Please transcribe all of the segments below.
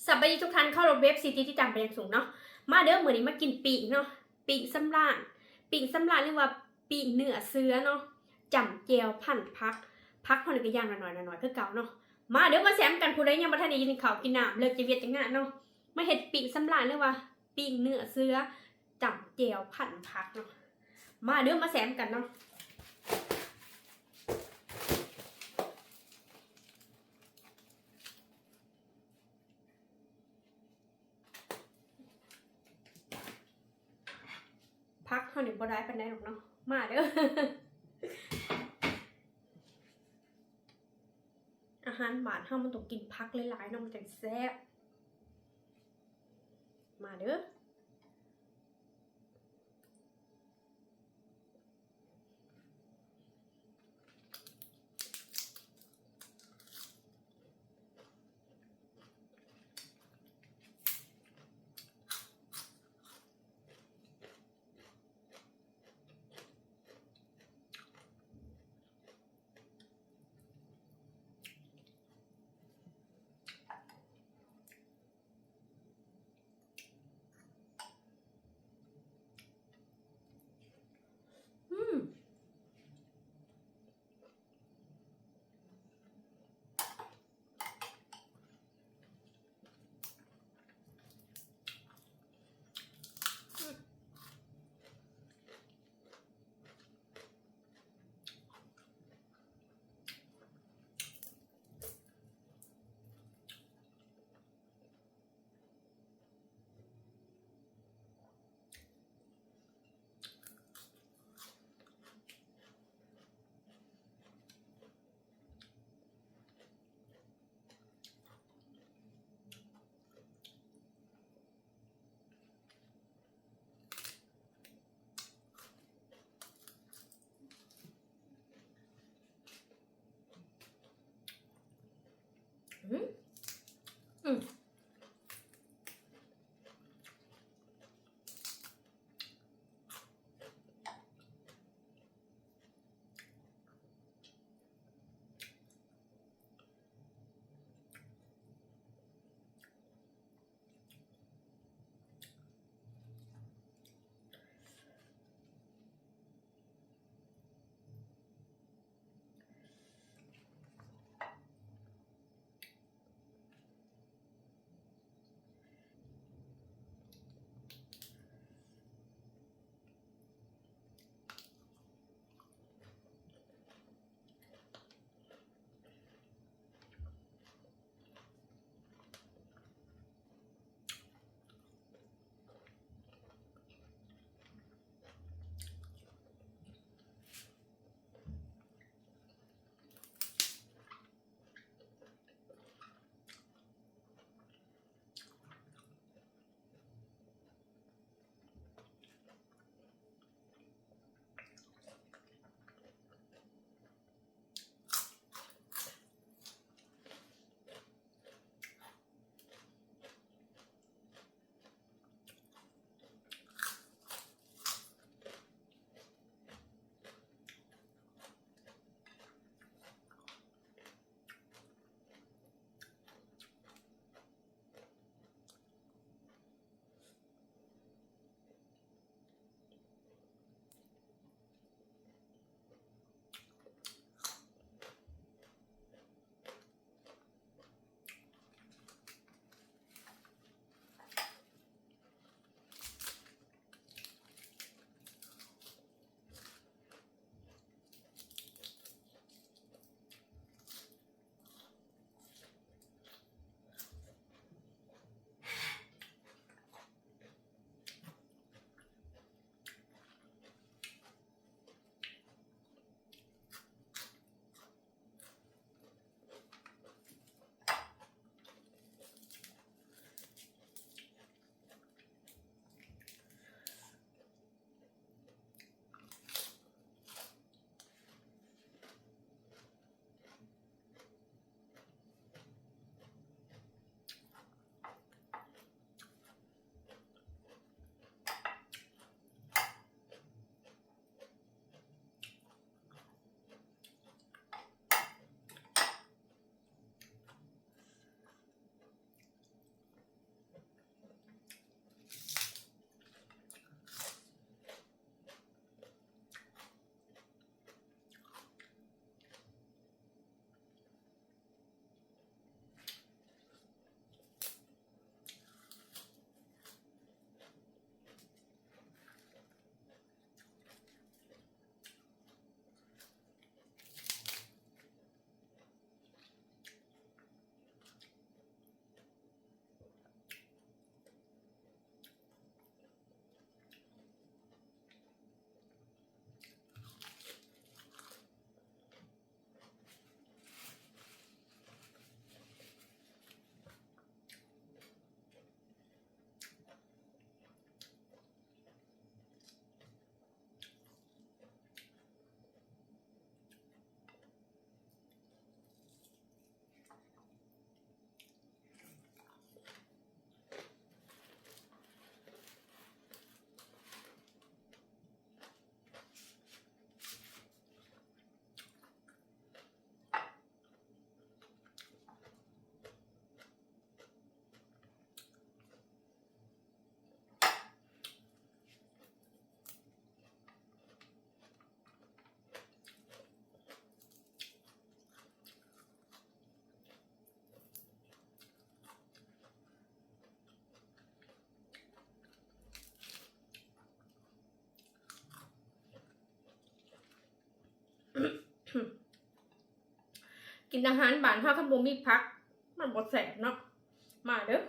สวัสดีทุกท่านเข้ารบเว็บซีทีที่จำเป็นอย่างสูงเนาะมาเด้อมื้อนี้มากินปีกเนาะปีกสำราญปีกสำราญเรียกว่าปีกเนื้อเสือเนาะจำแจ่วพันผักเฮานี่ก็ย่างน้อยๆคือเก่าเนาะมาเด้อมาแซมกันผู้ใดยังบ่ทันได้กินข้าวกินน้ำเลิกจะเวียดจังงานเนาะมาเฮ็ดปีกสำราญเรียกว่าปีกเนื้อเสือจำแจ่วพันผักเนาะมาเด้อมาแซมกันเนาะพักเฮานี่บ่ได้ปานใดหรอกเนาะมาเด้อ อาหารบ้านเฮามันต้องกินผักหลายๆเนาะมันจังแซ่บมาเด้อ กินอาหารบ้านเฮาคันบ่มีผักมันบ่แซ่บเนาะมาเด้อ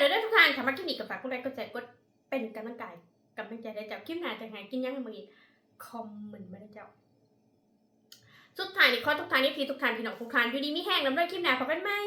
เลยเด้อทุกท่านค่ะมาคลิปนี้ก็ฝากกดไลค์กดแชร์กดเป็นกำลังใจได้เจ้าคลิปหน้าจะหากินยังมื้อนี้คอมเมนต์มาได้เจ้าสุดท้ายนี่ขอทุกท่านนี่พี่ทุกท่านพี่น้องทุกท่านอยู่ดีมีแห้งนำด้วยคลิปหน้าพบกันใหม่